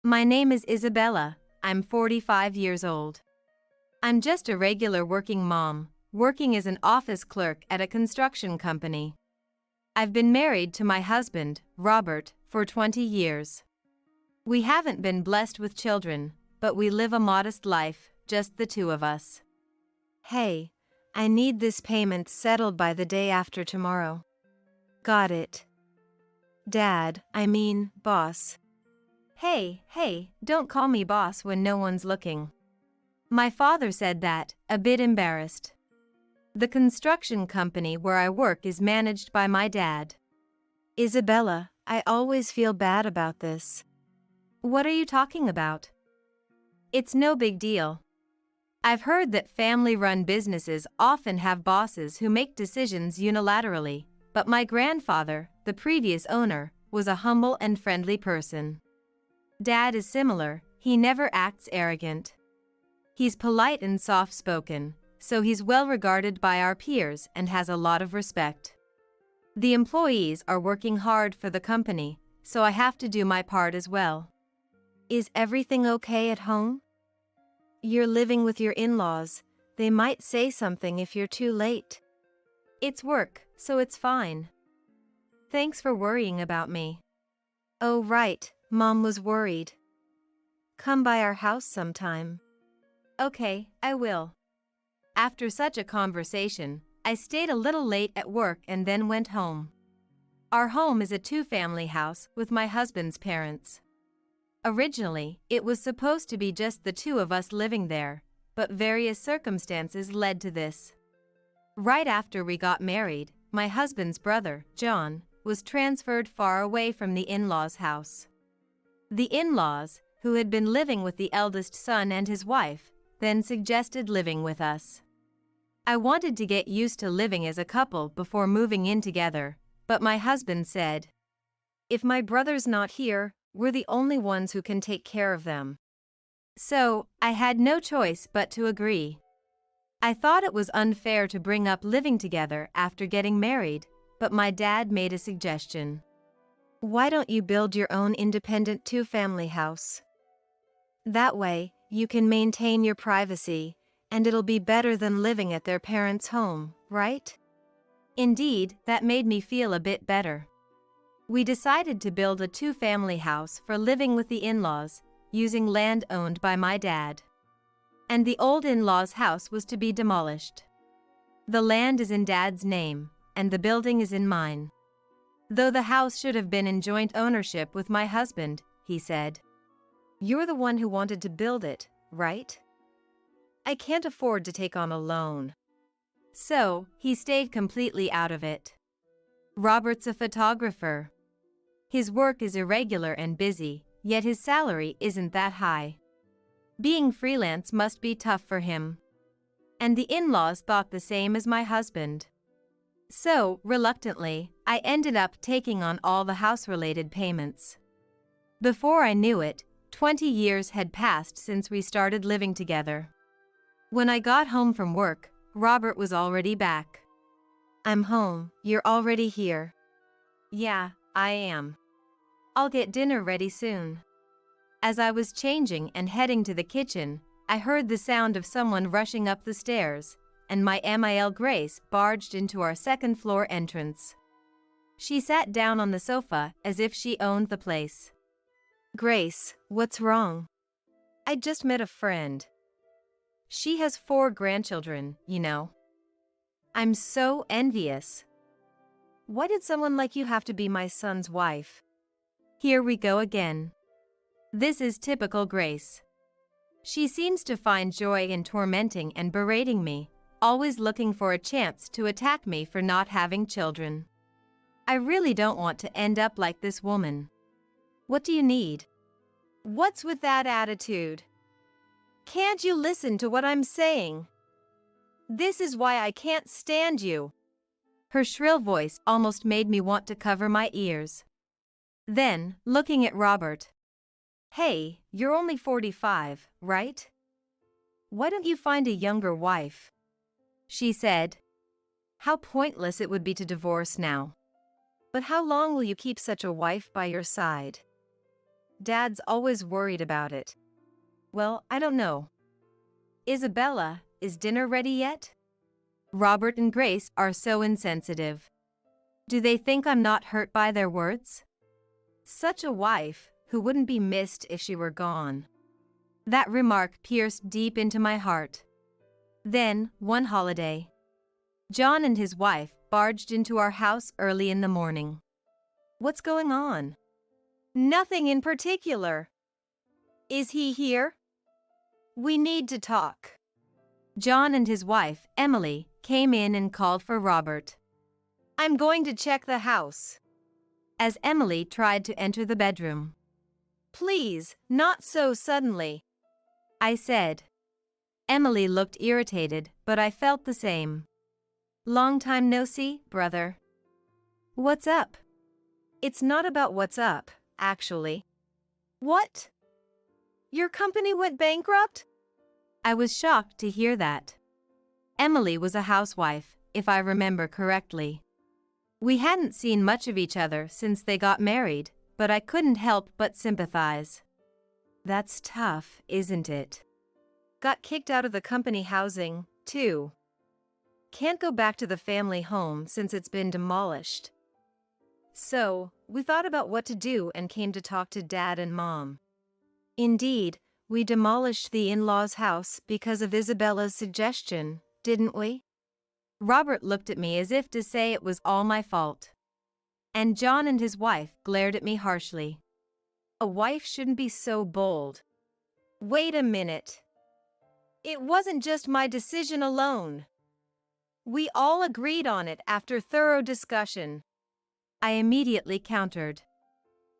My name is Isabella. I'm 45 years old. I'm just a regular working mom, working as an office clerk at a construction company. I've been married to my husband, Robert, for 20 years. We haven't been blessed with children, but we live a modest life, just the two of us. Hey, I need this payment settled by the day after tomorrow. Got it. Dad, boss. Hey, don't call me boss when no one's looking. My father said that, a bit embarrassed. The construction company where I work is managed by my dad. Isabella, I always feel bad about this. What are you talking about? It's no big deal. I've heard that family-run businesses often have bosses who make decisions unilaterally, but my grandfather, the previous owner, was a humble and friendly person. Dad is similar, he never acts arrogant. He's polite and soft-spoken, so he's well regarded by our peers and has a lot of respect. The employees are working hard for the company, so I have to do my part as well. Is everything okay at home? You're living with your in-laws. They might say something if you're too late. It's work, so it's fine. Thanks for worrying about me. Oh right, Mom was worried. Come by our house sometime. Okay, I will. After such a conversation, I stayed a little late at work and then went home. Our home is a two-family house with my husband's parents. Originally, it was supposed to be just the two of us living there, but various circumstances led to this. Right after we got married, my husband's brother, John, was transferred far away from the in-laws' house. The in-laws, who had been living with the eldest son and his wife, then suggested living with us. I wanted to get used to living as a couple before moving in together, but my husband said, "If my brother's not here, we're the only ones who can take care of them." So, I had no choice but to agree. I thought it was unfair to bring up living together after getting married, but my dad made a suggestion. Why don't you build your own independent two-family house? That way, you can maintain your privacy, and it'll be better than living at their parents' home, right? Indeed, that made me feel a bit better. We decided to build a two-family house for living with the in-laws, using land owned by my dad. And the old in-laws' house was to be demolished. The land is in Dad's name, and the building is in mine. Though the house should have been in joint ownership with my husband, he said. You're the one who wanted to build it, right? I can't afford to take on a loan. So, he stayed completely out of it. Robert's a photographer. His work is irregular and busy, yet his salary isn't that high. Being freelance must be tough for him. And the in-laws thought the same as my husband. So, reluctantly, I ended up taking on all the house-related payments. Before I knew it, 20 years had passed since we started living together. When I got home from work, Robert was already back. I'm home. You're already here. Yeah, I am. I'll get dinner ready soon. As I was changing and heading to the kitchen, I heard the sound of someone rushing up the stairs, and my Mil Grace barged into our second-floor entrance. She sat down on the sofa as if she owned the place. Grace, what's wrong? I just met a friend. She has 4 grandchildren, you know. I'm so envious. Why did someone like you have to be my son's wife? Here we go again. This is typical Grace. She seems to find joy in tormenting and berating me, always looking for a chance to attack me for not having children. I really don't want to end up like this woman. What do you need? What's with that attitude? Can't you listen to what I'm saying? This is why I can't stand you. Her shrill voice almost made me want to cover my ears. Then, looking at Robert. Hey, you're only 45, right? Why don't you find a younger wife? She said. How pointless it would be to divorce now. But how long will you keep such a wife by your side? Dad's always worried about it. Well, I don't know. Isabella, is dinner ready yet? Robert and Grace are so insensitive. Do they think I'm not hurt by their words? Such a wife, who wouldn't be missed if she were gone. That remark pierced deep into my heart. Then, one holiday, John and his wife barged into our house early in the morning. What's going on? Nothing in particular. Is he here? We need to talk. John and his wife, Emily, came in and called for Robert. I'm going to check the house. As Emily tried to enter the bedroom. Please, not so suddenly, I said. Emily looked irritated, but I felt the same. Long time no see, brother. What's up? It's not about what's up, actually. What? Your company went bankrupt? I was shocked to hear that. Emily was a housewife, if I remember correctly. We hadn't seen much of each other since they got married, but I couldn't help but sympathize. That's tough, isn't it? Got kicked out of the company housing, too. Can't go back to the family home since it's been demolished. So, we thought about what to do and came to talk to Dad and Mom. Indeed, we demolished the in-laws' house because of Isabella's suggestion, didn't we? Robert looked at me as if to say it was all my fault. And John and his wife glared at me harshly. A wife shouldn't be so bold. Wait a minute. It wasn't just my decision alone. We all agreed on it after thorough discussion. I immediately countered.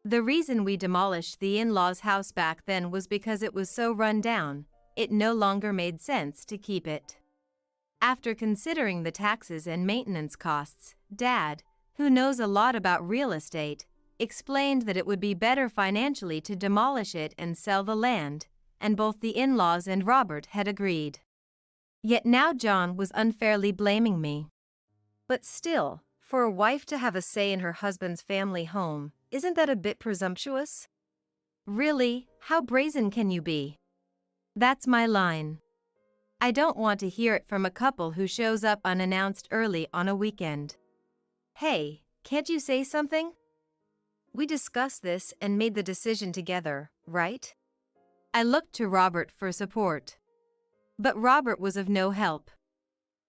The reason we demolished the in-laws' house back then was because it was so run down, it no longer made sense to keep it. After considering the taxes and maintenance costs, Dad, who knows a lot about real estate, explained that it would be better financially to demolish it and sell the land, and both the in-laws and Robert had agreed. Yet now John was unfairly blaming me. But still, for a wife to have a say in her husband's family home, isn't that a bit presumptuous? Really, how brazen can you be? That's my line. I don't want to hear it from a couple who shows up unannounced early on a weekend. Hey, can't you say something? We discussed this and made the decision together, right? I looked to Robert for support. But Robert was of no help.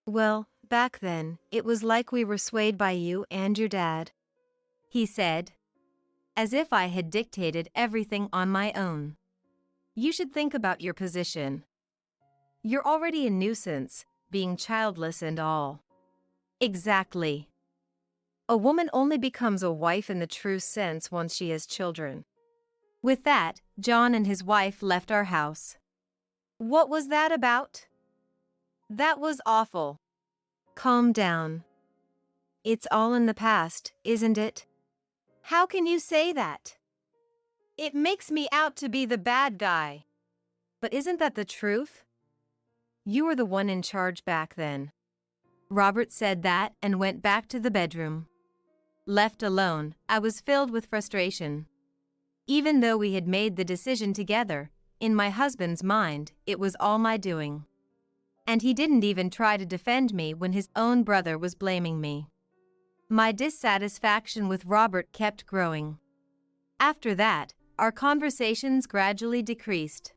Well, back then, it was like we were swayed by you and your dad, he said, as if I had dictated everything on my own. You should think about your position. You're already a nuisance, being childless and all. Exactly. A woman only becomes a wife in the true sense once she has children. With that, John and his wife left our house. What was that about? That was awful. Calm down. It's all in the past, isn't it? How can you say that? It makes me out to be the bad guy. But isn't that the truth? You were the one in charge back then. Robert said that and went back to the bedroom. Left alone, I was filled with frustration. Even though we had made the decision together, in my husband's mind, it was all my doing. And he didn't even try to defend me when his own brother was blaming me. My dissatisfaction with Robert kept growing. After that, our conversations gradually decreased.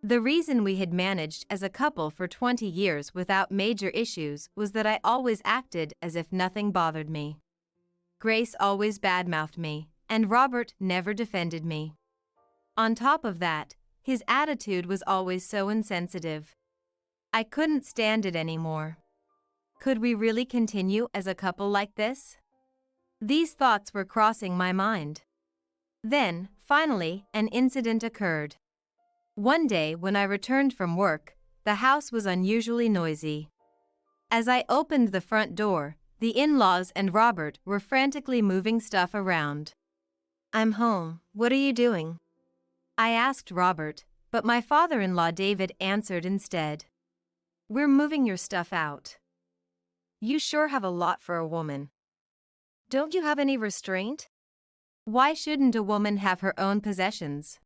The reason we had managed as a couple for 20 years without major issues was that I always acted as if nothing bothered me. Grace always badmouthed me, and Robert never defended me. On top of that, his attitude was always so insensitive. I couldn't stand it anymore. Could we really continue as a couple like this? These thoughts were crossing my mind. Then, finally, an incident occurred. One day when I returned from work, the house was unusually noisy. As I opened the front door, the in-laws and Robert were frantically moving stuff around. I'm home. What are you doing? I asked Robert, but my father-in-law David answered instead. We're moving your stuff out. You sure have a lot for a woman. Don't you have any restraint? Why shouldn't a woman have her own possessions?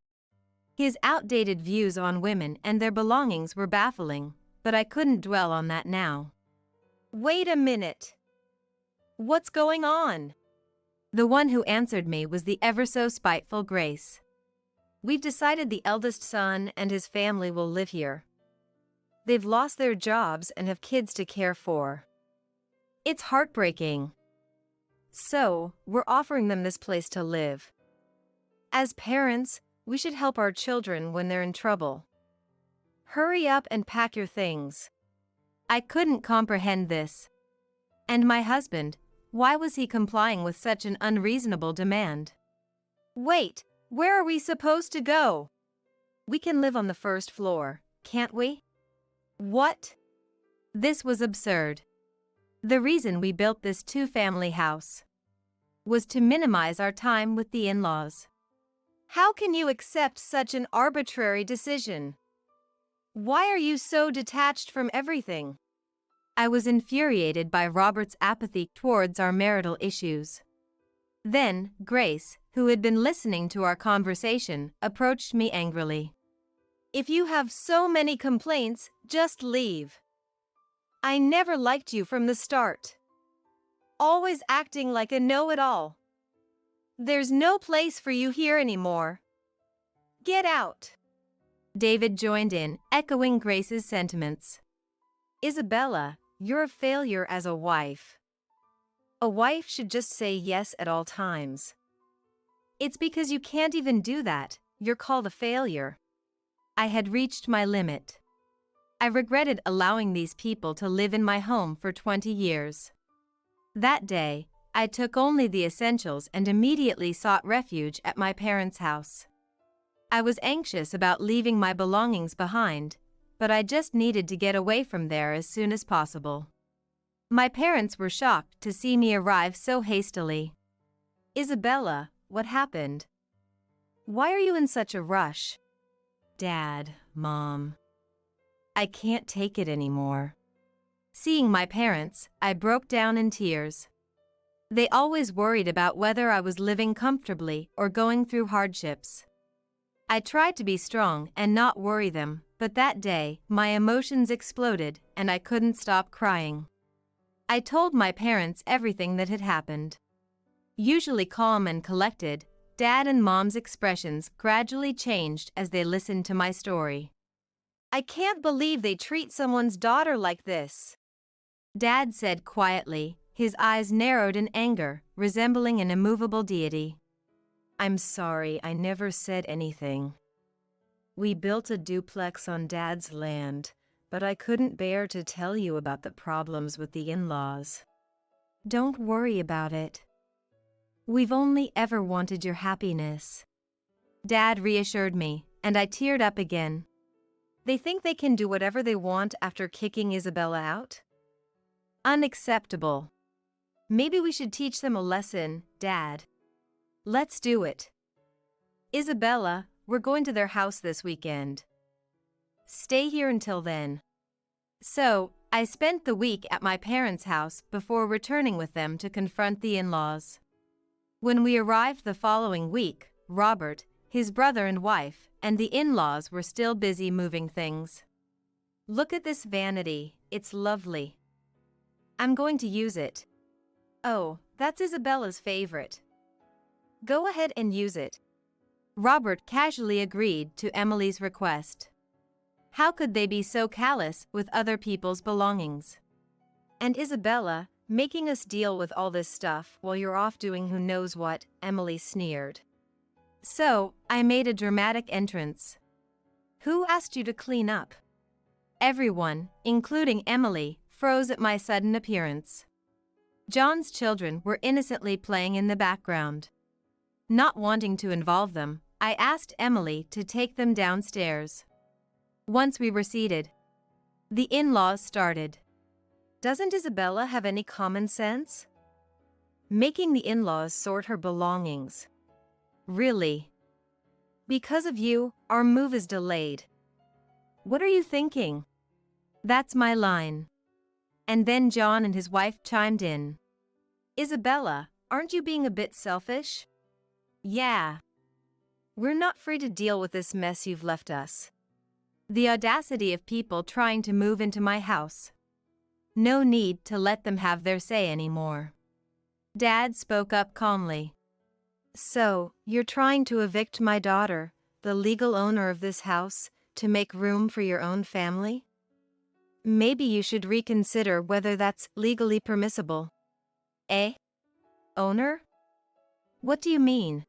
His outdated views on women and their belongings were baffling, but I couldn't dwell on that now. Wait a minute. What's going on? The one who answered me was the ever-so-spiteful Grace. We've decided the eldest son and his family will live here. They've lost their jobs and have kids to care for. It's heartbreaking. So, we're offering them this place to live. As parents, we should help our children when they're in trouble. Hurry up and pack your things. I couldn't comprehend this. And my husband, why was he complying with such an unreasonable demand? Wait, where are we supposed to go? We can live on the first floor, can't we? What? This was absurd. The reason we built this two-family house was to minimize our time with the in-laws. How can you accept such an arbitrary decision? Why are you so detached from everything? I was infuriated by Robert's apathy towards our marital issues. Then, Grace, who had been listening to our conversation, approached me angrily. If you have so many complaints, just leave. I never liked you from the start. Always acting like a know-it-all. There's no place for you here anymore. Get out. David joined in, echoing Grace's sentiments. Isabella, you're a failure as a wife. A wife should just say yes at all times. It's because you can't even do that, you're called a failure. I had reached my limit. I regretted allowing these people to live in my home for 20 years. That day, I took only the essentials and immediately sought refuge at my parents' house. I was anxious about leaving my belongings behind, but I just needed to get away from there as soon as possible. My parents were shocked to see me arrive so hastily. Isabella, what happened? Why are you in such a rush? Dad, Mom. I can't take it anymore. Seeing my parents, I broke down in tears. They always worried about whether I was living comfortably or going through hardships. I tried to be strong and not worry them, but that day, my emotions exploded and I couldn't stop crying. I told my parents everything that had happened. Usually calm and collected, Dad and Mom's expressions gradually changed as they listened to my story. I can't believe they treat someone's daughter like this. Dad said quietly, his eyes narrowed in anger, resembling an immovable deity. I'm sorry, I never said anything. We built a duplex on Dad's land, but I couldn't bear to tell you about the problems with the in-laws. Don't worry about it. We've only ever wanted your happiness. Dad reassured me, and I teared up again. They think they can do whatever they want after kicking Isabella out? Unacceptable. Maybe we should teach them a lesson, Dad. Let's do it. Isabella, we're going to their house this weekend. Stay here until then. So, I spent the week at my parents' house before returning with them to confront the in-laws. When we arrived the following week, Robert, his brother and wife, and the in-laws were still busy moving things. Look at this vanity, it's lovely. I'm going to use it. Oh, that's Isabella's favorite. Go ahead and use it. Robert casually agreed to Emily's request. How could they be so callous with other people's belongings? And Isabella, making us deal with all this stuff while you're off doing who knows what, Emily sneered. So, I made a dramatic entrance. Who asked you to clean up? Everyone, including Emily, froze at my sudden appearance. John's children were innocently playing in the background. Not wanting to involve them, I asked Emily to take them downstairs. Once we were seated, the in-laws started. Doesn't Isabella have any common sense? Making the in-laws sort her belongings. Really? Because of you, our move is delayed. What are you thinking? That's my line. And then John and his wife chimed in. Isabella, aren't you being a bit selfish? Yeah. We're not free to deal with this mess you've left us. The audacity of people trying to move into my house. No need to let them have their say anymore. Dad spoke up calmly. So, you're trying to evict my daughter, the legal owner of this house, to make room for your own family? Maybe you should reconsider whether that's legally permissible. Eh? Owner? What do you mean?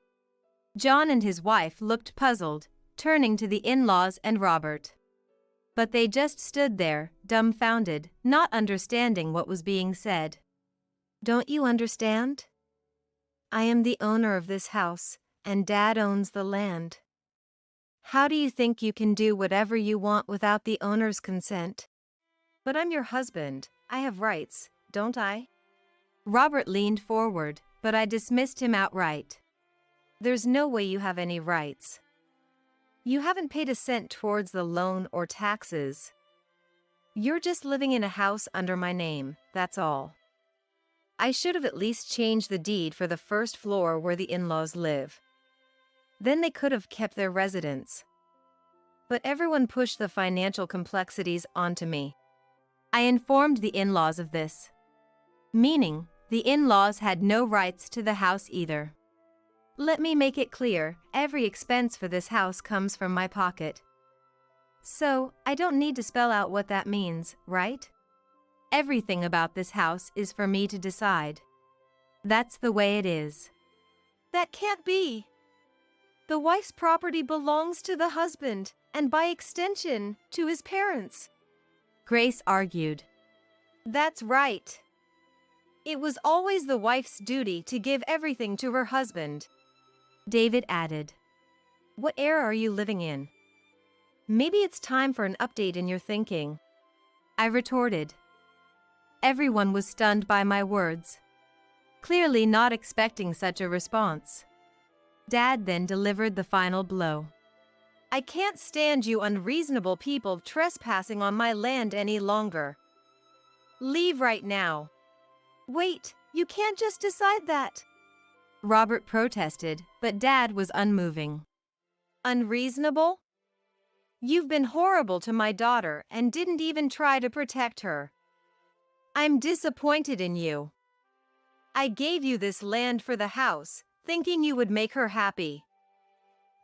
John and his wife looked puzzled, turning to the in-laws and Robert. But they just stood there, dumbfounded, not understanding what was being said. Don't you understand? I am the owner of this house, and Dad owns the land. How do you think you can do whatever you want without the owner's consent? But I'm your husband. I have rights, don't I? Robert leaned forward, but I dismissed him outright. There's no way you have any rights. You haven't paid a cent towards the loan or taxes. You're just living in a house under my name, that's all. I should have at least changed the deed for the first floor where the in-laws live. Then they could have kept their residence. But everyone pushed the financial complexities onto me. I informed the in-laws of this. Meaning, the in-laws had no rights to the house either. Let me make it clear, every expense for this house comes from my pocket. So, I don't need to spell out what that means, right? Everything about this house is for me to decide. That's the way it is. That can't be. The wife's property belongs to the husband, and by extension, to his parents. Grace argued. That's right. It was always the wife's duty to give everything to her husband. David added. What era are you living in? Maybe it's time for an update in your thinking. I retorted. Everyone was stunned by my words, clearly not expecting such a response. Dad then delivered the final blow. I can't stand you unreasonable people trespassing on my land any longer. Leave right now. Wait, you can't just decide that. Robert protested, but Dad was unmoving. Unreasonable? You've been horrible to my daughter and didn't even try to protect her. I'm disappointed in you. I gave you this land for the house, thinking you would make her happy.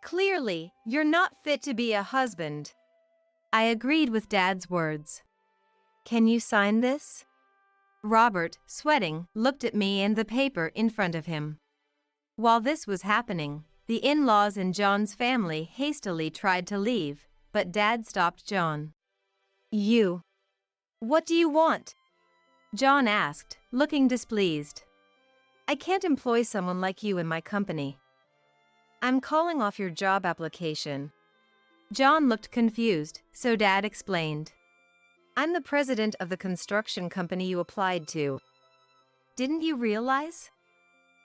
Clearly, you're not fit to be a husband. I agreed with Dad's words. Can you sign this? Robert, sweating, looked at me and the paper in front of him. While this was happening, the in-laws and John's family hastily tried to leave, but Dad stopped John. You. What do you want? John asked, looking displeased. I can't employ someone like you in my company. I'm calling off your job application. John looked confused, so Dad explained. I'm the president of the construction company you applied to. Didn't you realize?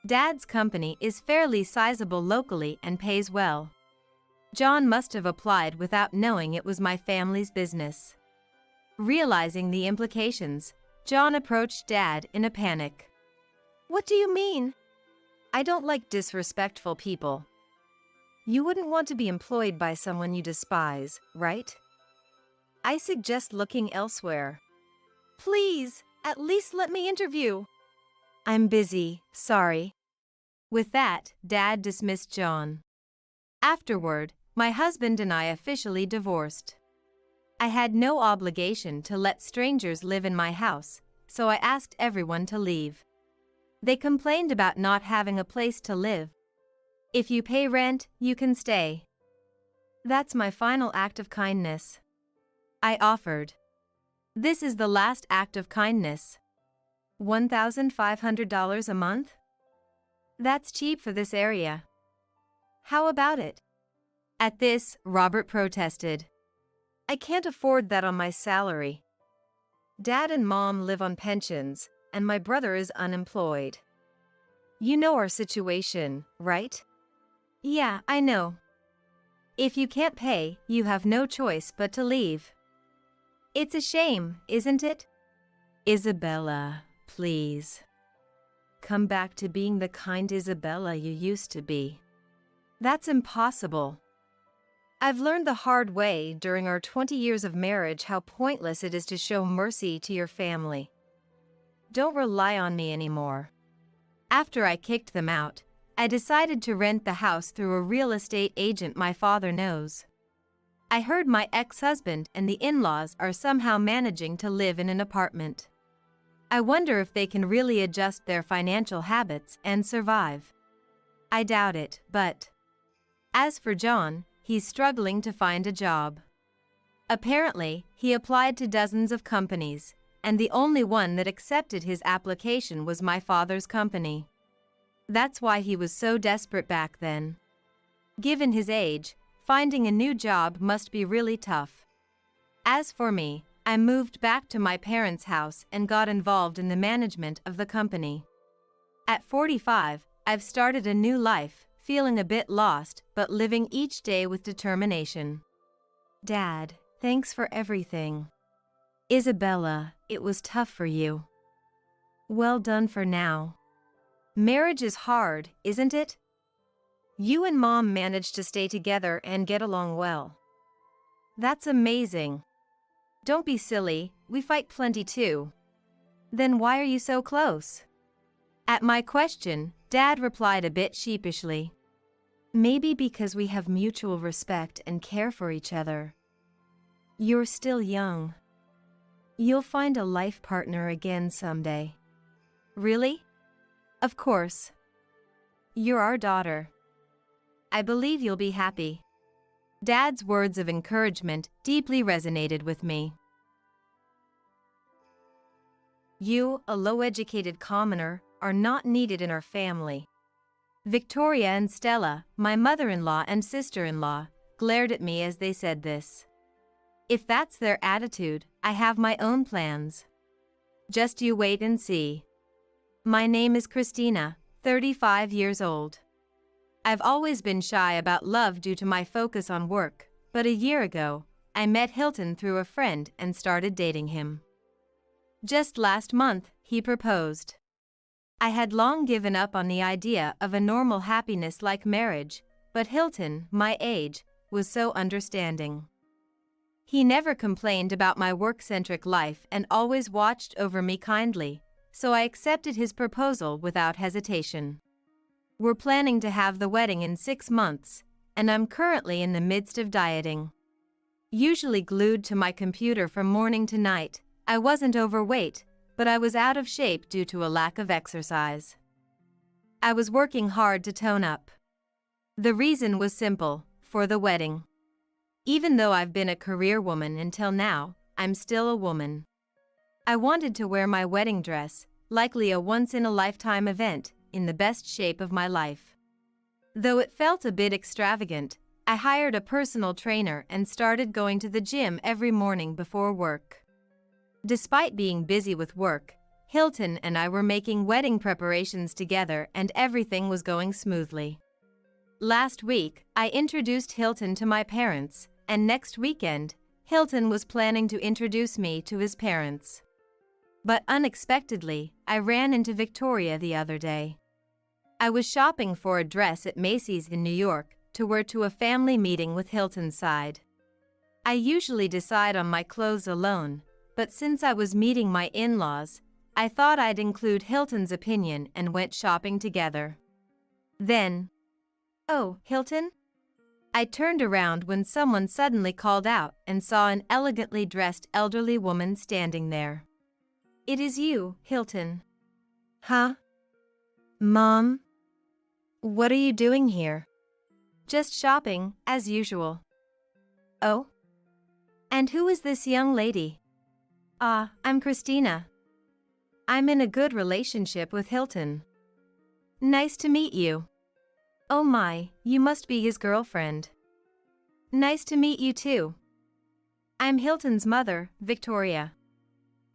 Dad's company is fairly sizable locally and pays well. John must have applied without knowing it was my family's business. Realizing the implications, John approached Dad in a panic. What do you mean? I don't like disrespectful people. You wouldn't want to be employed by someone you despise, right? I suggest looking elsewhere. Please, at least let me interview. I'm busy, sorry. With that, Dad dismissed John. Afterward, my husband and I officially divorced. I had no obligation to let strangers live in my house, so I asked everyone to leave. They complained about not having a place to live. If you pay rent, you can stay. That's my final act of kindness. I offered. This is the last act of kindness. $1,500 a month? That's cheap for this area. How about it? At this, Robert protested. I can't afford that on my salary. Dad and Mom live on pensions, and my brother is unemployed. You know our situation, right? Yeah, I know. If you can't pay, you have no choice but to leave. It's a shame, isn't it? Isabella, please. Come back to being the kind Isabella you used to be. That's impossible. I've learned the hard way during our 20 years of marriage how pointless it is to show mercy to your family. Don't rely on me anymore. After I kicked them out, I decided to rent the house through a real estate agent my father knows. I heard my ex-husband and the in-laws are somehow managing to live in an apartment. I wonder if they can really adjust their financial habits and survive. I doubt it, but as for John, he's struggling to find a job. Apparently, he applied to dozens of companies, and the only one that accepted his application was my father's company. That's why he was so desperate back then. Given his age, finding a new job must be really tough. As for me, I moved back to my parents' house and got involved in the management of the company. At 45, I've started a new life, feeling a bit lost, but living each day with determination. Dad, thanks for everything. Isabella, it was tough for you. Well done for now. Marriage is hard, isn't it? You and Mom managed to stay together and get along well. That's amazing. Don't be silly, we fight plenty too. Then why are you so close? At my question, Dad replied a bit sheepishly. Maybe because we have mutual respect and care for each other. You're still young. You'll find a life partner again someday. Really? Of course. You're our daughter. I believe you'll be happy. Dad's words of encouragement deeply resonated with me. You, a low-educated commoner, are not needed in our family. Victoria and Stella, my mother-in-law and sister-in-law, glared at me as they said this. If that's their attitude, I have my own plans. Just you wait and see. My name is Christina, 35 years old. I've always been shy about love due to my focus on work, but a year ago, I met Hilton through a friend and started dating him. Just last month, he proposed. I had long given up on the idea of a normal happiness like marriage, but Hilton, my age, was so understanding. He never complained about my work-centric life and always watched over me kindly, so I accepted his proposal without hesitation. We're planning to have the wedding in 6 months, and I'm currently in the midst of dieting. Usually glued to my computer from morning to night, I wasn't overweight, but I was out of shape due to a lack of exercise. I was working hard to tone up. The reason was simple, for the wedding. Even though I've been a career woman until now, I'm still a woman. I wanted to wear my wedding dress, likely a once-in-a-lifetime event, in the best shape of my life. Though it felt a bit extravagant, I hired a personal trainer and started going to the gym every morning before work. Despite being busy with work, Hilton and I were making wedding preparations together and everything was going smoothly. Last week, I introduced Hilton to my parents, and next weekend, Hilton was planning to introduce me to his parents. But unexpectedly, I ran into Victoria the other day. I was shopping for a dress at Macy's in New York to wear to a family meeting with Hilton's side. I usually decide on my clothes alone, but since I was meeting my in-laws, I thought I'd include Hilton's opinion and went shopping together. Then, "Oh, Hilton?" I turned around when someone suddenly called out and saw an elegantly dressed elderly woman standing there. "It is you, Hilton." Huh? Mom? What are you doing here? "Just shopping, as usual." Oh? "And who is this young lady?" I'm Christina. I'm in a good relationship with Hilton." "Nice to meet you." "Oh my, you must be his girlfriend." "Nice to meet you too." "I'm Hilton's mother, Victoria."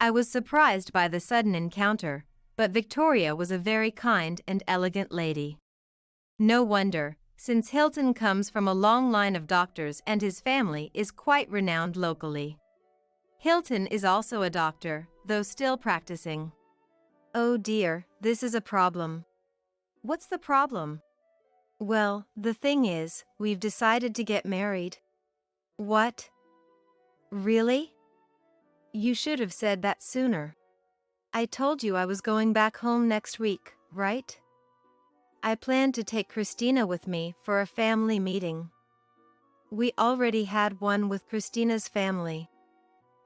I was surprised by the sudden encounter, but Victoria was a very kind and elegant lady. No wonder, since Hilton comes from a long line of doctors and his family is quite renowned locally. Hilton is also a doctor, though still practicing. Oh dear, this is a problem. What's the problem? Well, the thing is, we've decided to get married. What? Really? You should have said that sooner. I told you I was going back home next week, right? I planned to take Christina with me for a family meeting. We already had one with Christina's family.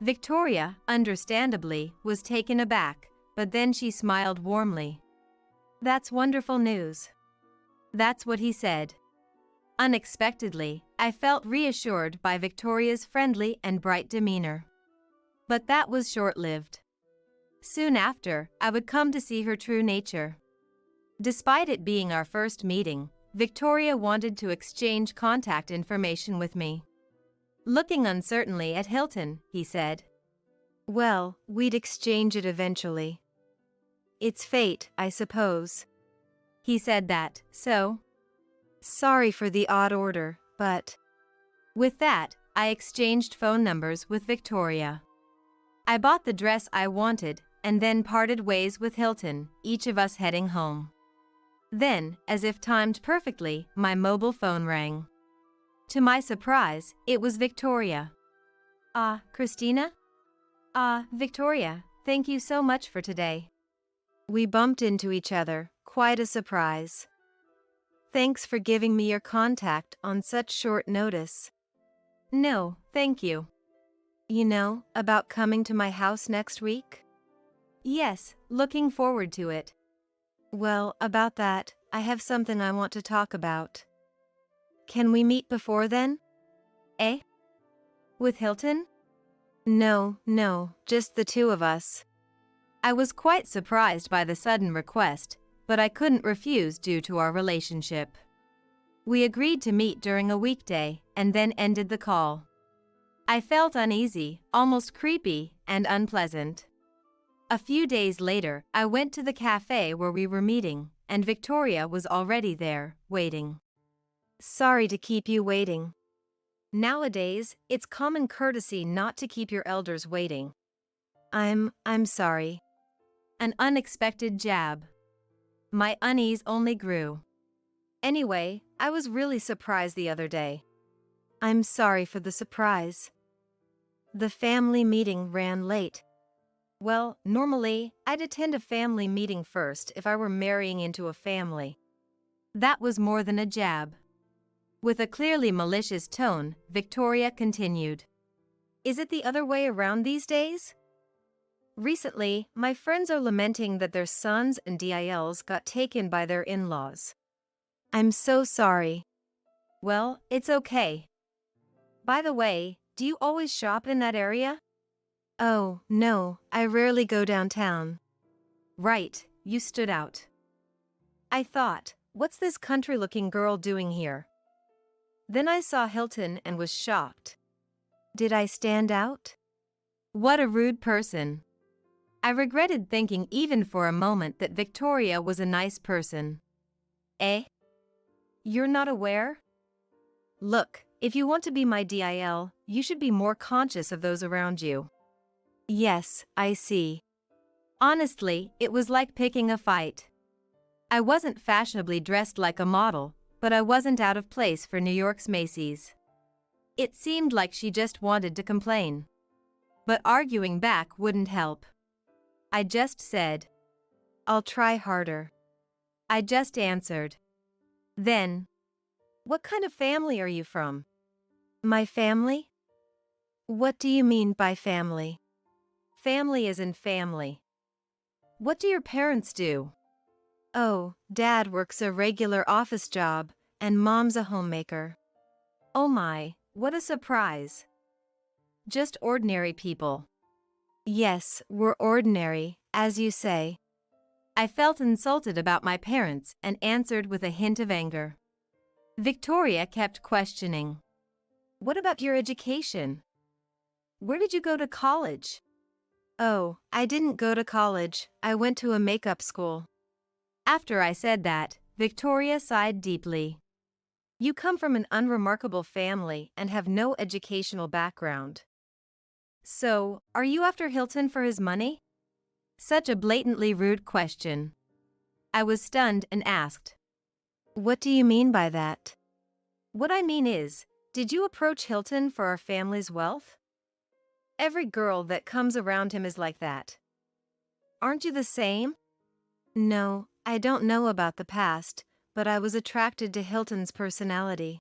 Victoria, understandably, was taken aback, but then she smiled warmly. That's wonderful news. That's what he said. Unexpectedly, I felt reassured by Victoria's friendly and bright demeanor. But that was short-lived. Soon after, I would come to see her true nature. Despite it being our first meeting, Victoria wanted to exchange contact information with me. Looking uncertainly at Hilton, he said, Well, we'd exchange it eventually. It's fate, I suppose. He said that, so. Sorry for the odd order, but. With that, I exchanged phone numbers with Victoria. I bought the dress I wanted, and then parted ways with Hilton, each of us heading home. Then, as if timed perfectly, my mobile phone rang. To my surprise, it was Victoria. Christina? Victoria, thank you so much for today. We bumped into each other, quite a surprise. Thanks for giving me your contact on such short notice. No, thank you. You know, about coming to my house next week? Yes, looking forward to it. Well, about that, I have something I want to talk about. Can we meet before then? Eh? With Hilton? No, just the two of us. I was quite surprised by the sudden request, but I couldn't refuse due to our relationship. We agreed to meet during a weekday, and then ended the call. I felt uneasy, almost creepy, and unpleasant. A few days later, I went to the cafe where we were meeting, and Victoria was already there, waiting. Sorry to keep you waiting. Nowadays, it's common courtesy not to keep your elders waiting. I'm sorry. An unexpected jab. My unease only grew. Anyway, I was really surprised the other day. I'm sorry for the surprise. The family meeting ran late. Well, normally, I'd attend a family meeting first if I were marrying into a family. That was more than a jab. With a clearly malicious tone, Victoria continued. Is it the other way around these days? Recently, my friends are lamenting that their sons and DILs got taken by their in-laws. I'm so sorry. Well, it's okay. By the way, do you always shop in that area? Oh, no, I rarely go downtown. Right, you stood out. I thought, what's this country-looking girl doing here? Then I saw Hilton and was shocked. Did I stand out? What a rude person. I regretted thinking even for a moment that Victoria was a nice person. Eh? You're not aware? Look, if you want to be my DIL, you should be more conscious of those around you. Yes, I see. Honestly, it was like picking a fight. I wasn't fashionably dressed like a model, but I wasn't out of place for New York's Macy's. It seemed like she just wanted to complain. But arguing back wouldn't help. I just said, I'll try harder. I just answered. Then, what kind of family are you from? My family? What do you mean by family? Family as in family. What do your parents do? Oh, Dad works a regular office job, and Mom's a homemaker. Oh my, what a surprise. Just ordinary people. Yes, we're ordinary, as you say. I felt insulted about my parents and answered with a hint of anger. Victoria kept questioning. What about your education? Where did you go to college? Oh, I didn't go to college, I went to a makeup school. After I said that, Victoria sighed deeply. You come from an unremarkable family and have no educational background. So, are you after Hilton for his money? Such a blatantly rude question. I was stunned and asked. What do you mean by that? What I mean is, did you approach Hilton for our family's wealth? Every girl that comes around him is like that. Aren't you the same? No, I don't know about the past, but I was attracted to Hilton's personality.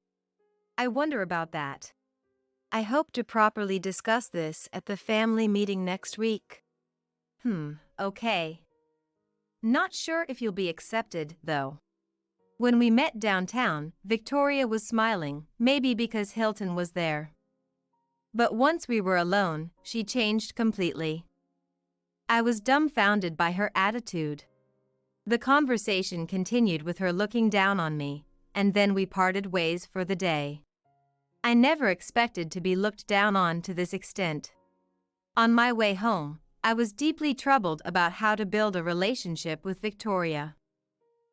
I wonder about that. I hope to properly discuss this at the family meeting next week. Okay. Not sure if you'll be accepted, though. When we met downtown, Victoria was smiling, maybe because Hilton was there. But once we were alone, she changed completely. I was dumbfounded by her attitude. The conversation continued with her looking down on me, and then we parted ways for the day. I never expected to be looked down on to this extent. On my way home, I was deeply troubled about how to build a relationship with Victoria.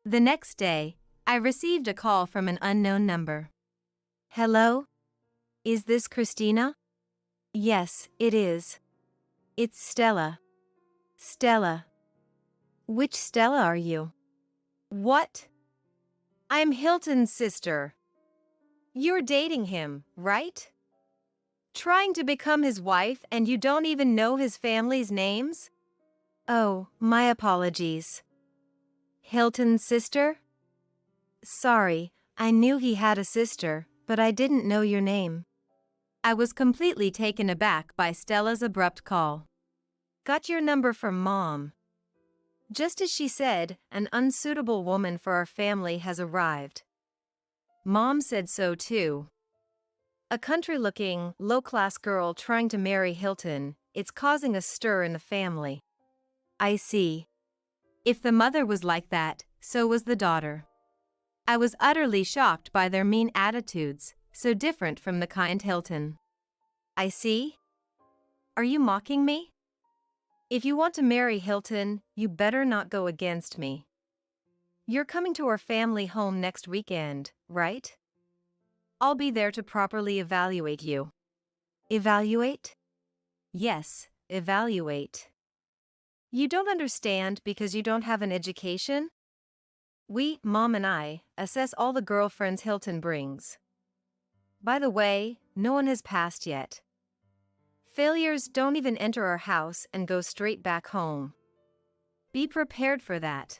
The next day, I received a call from an unknown number. Hello? Is this Christina? Yes, it is. It's Stella. Stella. Which Stella are you? What? I'm Hilton's sister. You're dating him, right? Trying to become his wife and you don't even know his family's names? Oh, my apologies. Hilton's sister? Sorry, I knew he had a sister, but I didn't know your name. I was completely taken aback by Stella's abrupt call. Got your number from Mom. Just as she said, an unsuitable woman for our family has arrived. Mom said so too. A country-looking, low-class girl trying to marry Hilton, it's causing a stir in the family. I see. If the mother was like that, so was the daughter. I was utterly shocked by their mean attitudes, so different from the kind Hilton. I see? Are you mocking me? If you want to marry Hilton, you better not go against me. You're coming to our family home next weekend, right? I'll be there to properly evaluate you. Evaluate? Yes, evaluate. You don't understand because you don't have an education? We, Mom and I, assess all the girlfriends Hilton brings. By the way, no one has passed yet. Failures don't even enter our house and go straight back home. Be prepared for that.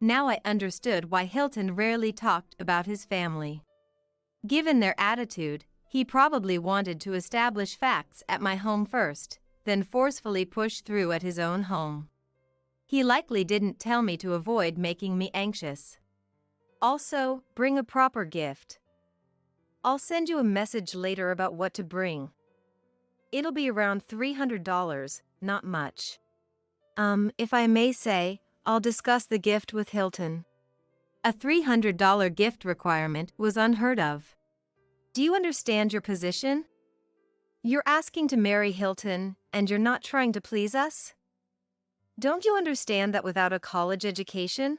Now I understood why Hilton rarely talked about his family. Given their attitude, he probably wanted to establish facts at my home first, then forcefully push through at his own home. He likely didn't tell me to avoid making me anxious. Also, bring a proper gift. I'll send you a message later about what to bring. It'll be around $300, not much. If I may say, I'll discuss the gift with Hilton. A $300 gift requirement was unheard of. Do you understand your position? You're asking to marry Hilton, and you're not trying to please us? Don't you understand that without a college education?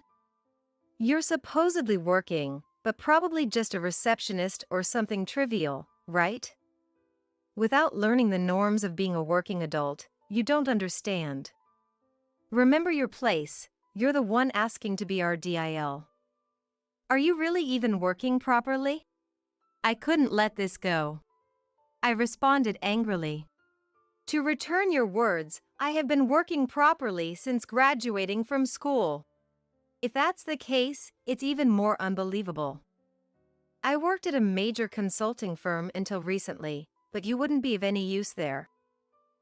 You're supposedly working, but probably just a receptionist or something trivial, right? Without learning the norms of being a working adult, you don't understand. Remember your place, you're the one asking to be our DIL. Are you really even working properly? I couldn't let this go. I responded angrily. To return your words, I have been working properly since graduating from school. If that's the case, it's even more unbelievable. I worked at a major consulting firm until recently, but you wouldn't be of any use there.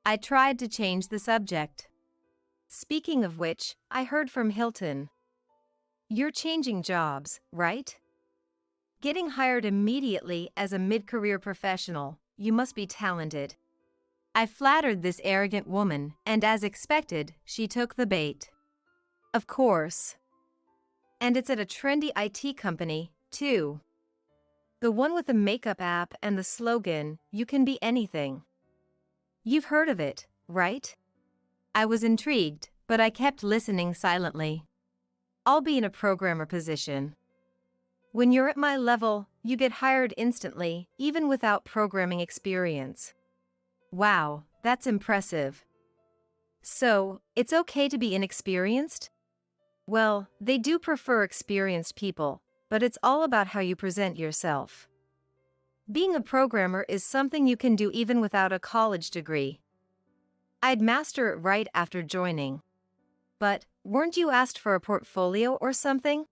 I tried to change the subject. Speaking of which, I heard from Hilton. You're changing jobs, right? Getting hired immediately as a mid-career professional, you must be talented. I flattered this arrogant woman, and as expected, she took the bait. Of course. And it's at a trendy IT company, too. The one with the makeup app and the slogan, "You can be anything." You've heard of it, right? I was intrigued, but I kept listening silently. I'll be in a programmer position. When you're at my level, you get hired instantly, even without programming experience. Wow, that's impressive. So, it's okay to be inexperienced? Well, they do prefer experienced people, but it's all about how you present yourself. Being a programmer is something you can do even without a college degree. I'd master it right after joining. But, weren't you asked for a portfolio or something?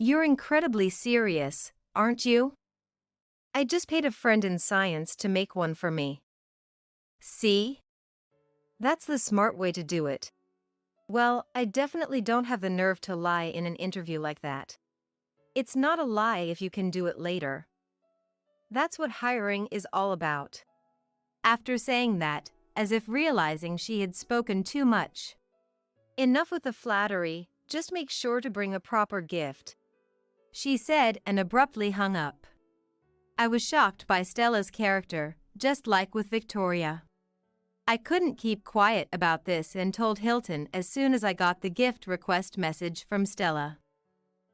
You're incredibly serious, aren't you? I just paid a friend in science to make one for me. See? That's the smart way to do it. Well, I definitely don't have the nerve to lie in an interview like that. It's not a lie if you can do it later. That's what hiring is all about. After saying that, as if realizing she had spoken too much. Enough with the flattery, just make sure to bring a proper gift, she said and abruptly hung up. I was shocked by Stella's character, just like with Victoria. I couldn't keep quiet about this and told Hilton as soon as I got the gift request message from Stella.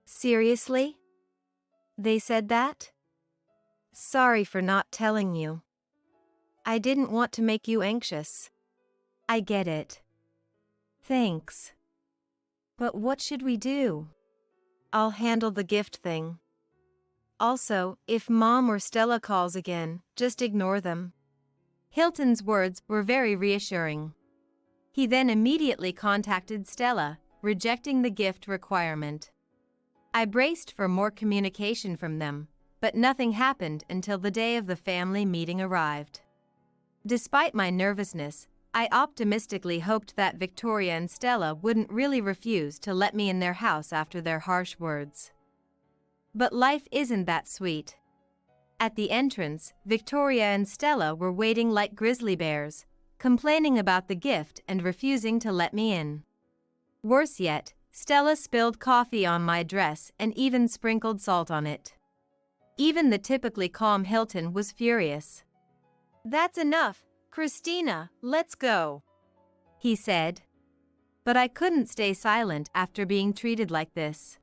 Seriously? They said that? Sorry for not telling you. I didn't want to make you anxious. I get it. Thanks. But what should we do? I'll handle the gift thing. Also, if Mom or Stella calls again, just ignore them. Hilton's words were very reassuring. He then immediately contacted Stella, rejecting the gift requirement. I braced for more communication from them, but nothing happened until the day of the family meeting arrived. Despite my nervousness, I optimistically hoped that Victoria and Stella wouldn't really refuse to let me in their house after their harsh words. But life isn't that sweet. At the entrance, Victoria and Stella were waiting like grizzly bears, complaining about the gift and refusing to let me in. Worse yet, Stella spilled coffee on my dress and even sprinkled salt on it. Even the typically calm Hilton was furious. That's enough, Christina, let's go, he said. But I couldn't stay silent after being treated like this.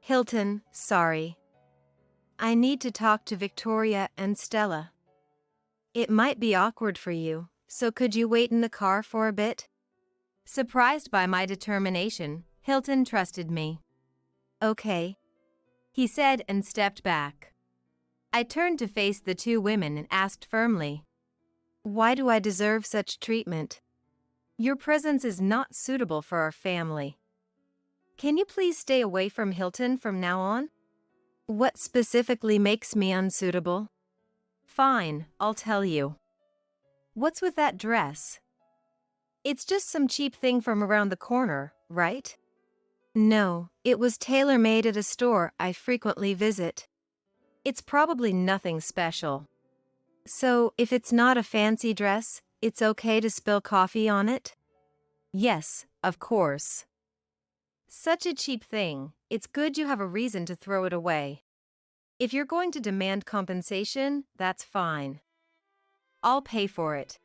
Hilton, sorry. I need to talk to Victoria and Stella. It might be awkward for you, so could you wait in the car for a bit? Surprised by my determination, Hilton trusted me. Okay, he said and stepped back. I turned to face the two women and asked firmly, why do I deserve such treatment? Your presence is not suitable for our family. Can you please stay away from Hilton from now on? What specifically makes me unsuitable? Fine, I'll tell you. What's with that dress? It's just some cheap thing from around the corner, right? No, it was tailor-made at a store I frequently visit. It's probably nothing special. So, if it's not a fancy dress, it's okay to spill coffee on it? Yes, of course. Such a cheap thing, it's good you have a reason to throw it away. If you're going to demand compensation, that's fine. I'll pay for it.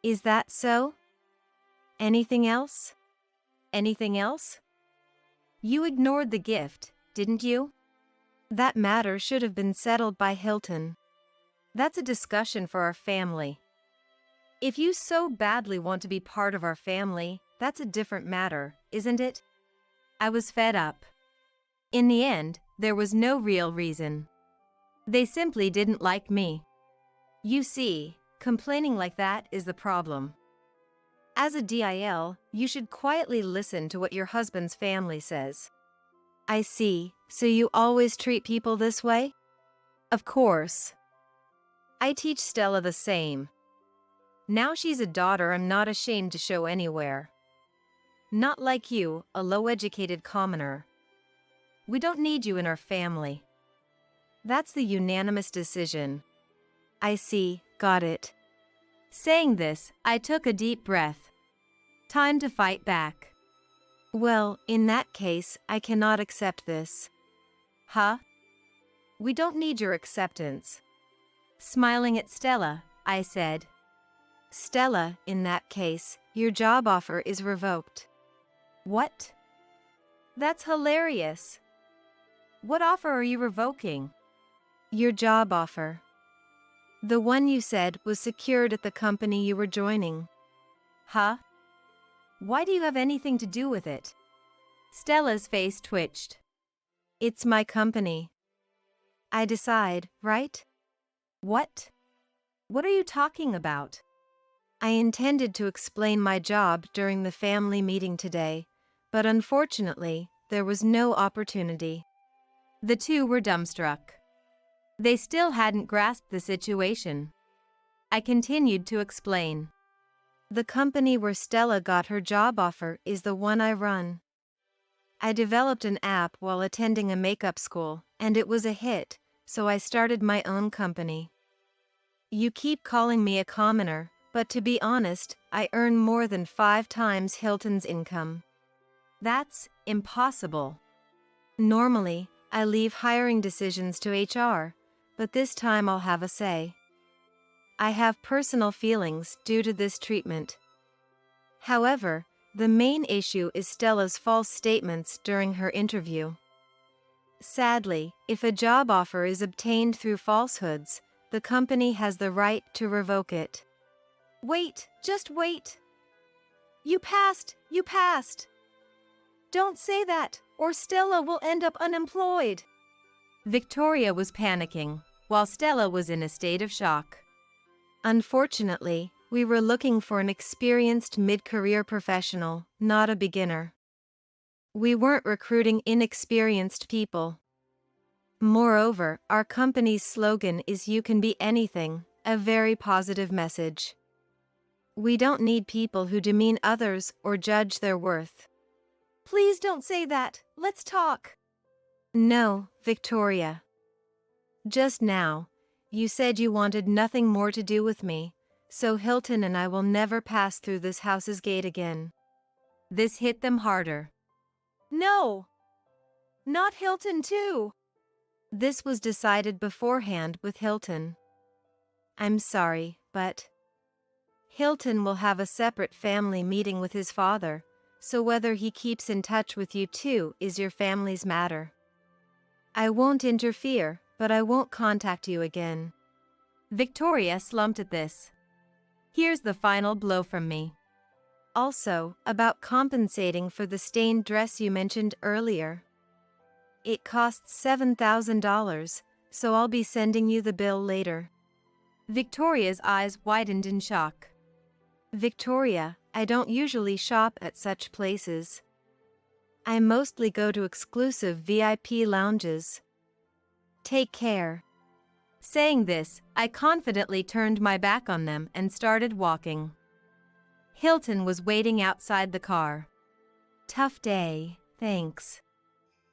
Is that so? Anything else? Anything else? You ignored the gift, didn't you? That matter should have been settled by Hilton. That's a discussion for our family. If you so badly want to be part of our family, that's a different matter, isn't it? I was fed up. In the end, there was no real reason. They simply didn't like me. You see, complaining like that is the problem. As a DIL, you should quietly listen to what your husband's family says. I see, so you always treat people this way? Of course. I teach Stella the same. Now she's a daughter I'm not ashamed to show anywhere. Not like you, a low-educated commoner. We don't need you in our family. That's the unanimous decision. I see, got it. Saying this, I took a deep breath. Time to fight back. Well, in that case, I cannot accept this. Huh? We don't need your acceptance. Smiling at Stella, I said. Stella, in that case, your job offer is revoked. What? That's hilarious. What offer are you revoking? Your job offer. The one you said was secured at the company you were joining. Huh? Why do you have anything to do with it? Stella's face twitched. It's my company. I decide, right? What? What are you talking about? I intended to explain my job during the family meeting today, but unfortunately, there was no opportunity. The two were dumbstruck. They still hadn't grasped the situation. I continued to explain. The company where Stella got her job offer is the one I run. I developed an app while attending a makeup school, and it was a hit, so I started my own company. You keep calling me a commoner, but to be honest, I earn more than 5 times Hilton's income. That's impossible. Normally, I leave hiring decisions to HR, but this time I'll have a say. I have personal feelings due to this treatment. However, the main issue is Stella's false statements during her interview. Sadly, if a job offer is obtained through falsehoods, the company has the right to revoke it. Wait, just wait. You passed, you passed. Don't say that, or Stella will end up unemployed. Victoria was panicking, while Stella was in a state of shock. Unfortunately, we were looking for an experienced mid-career professional, not a beginner. We weren't recruiting inexperienced people. Moreover, our company's slogan is "You can be anything," a very positive message. We don't need people who demean others or judge their worth. Please don't say that. Let's talk. No, Victoria. Just now, you said you wanted nothing more to do with me, so Hilton and I will never pass through this house's gate again. This hit them harder. No! Not Hilton too! This was decided beforehand with Hilton. I'm sorry, but Hilton will have a separate family meeting with his father, so whether he keeps in touch with you too is your family's matter. I won't interfere, but I won't contact you again. Victoria slumped at this. Here's the final blow from me. Also, about compensating for the stained dress you mentioned earlier. It costs $7,000, so I'll be sending you the bill later. Victoria's eyes widened in shock. Victoria, I don't usually shop at such places. I mostly go to exclusive VIP lounges. Take care. Saying this, I confidently turned my back on them and started walking. Hilton was waiting outside the car. Tough day, thanks.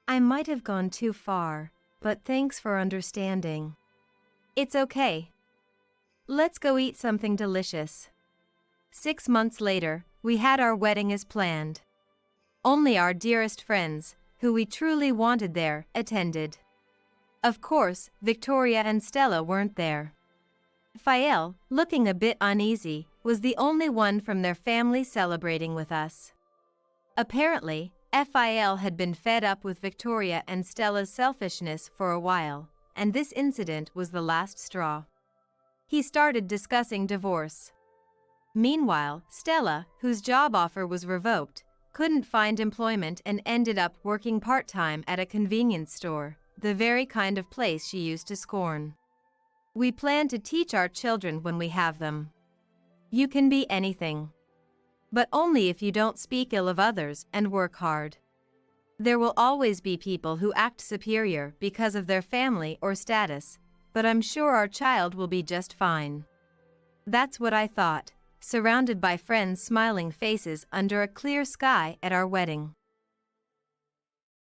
I might have gone too far, but thanks for understanding. It's okay. Let's go eat something delicious. 6 months later, we had our wedding as planned. Only our dearest friends, who we truly wanted there, attended. Of course, Victoria and Stella weren't there. Fael, looking a bit uneasy, was the only one from their family celebrating with us. Apparently, Fael had been fed up with Victoria and Stella's selfishness for a while, and this incident was the last straw. He started discussing divorce. Meanwhile, Stella, whose job offer was revoked, couldn't find employment and ended up working part-time at a convenience store, the very kind of place she used to scorn. We plan to teach our children when we have them. You can be anything. But only if you don't speak ill of others and work hard. There will always be people who act superior because of their family or status, but I'm sure our child will be just fine. That's what I thought, surrounded by friends' smiling faces under a clear sky at our wedding.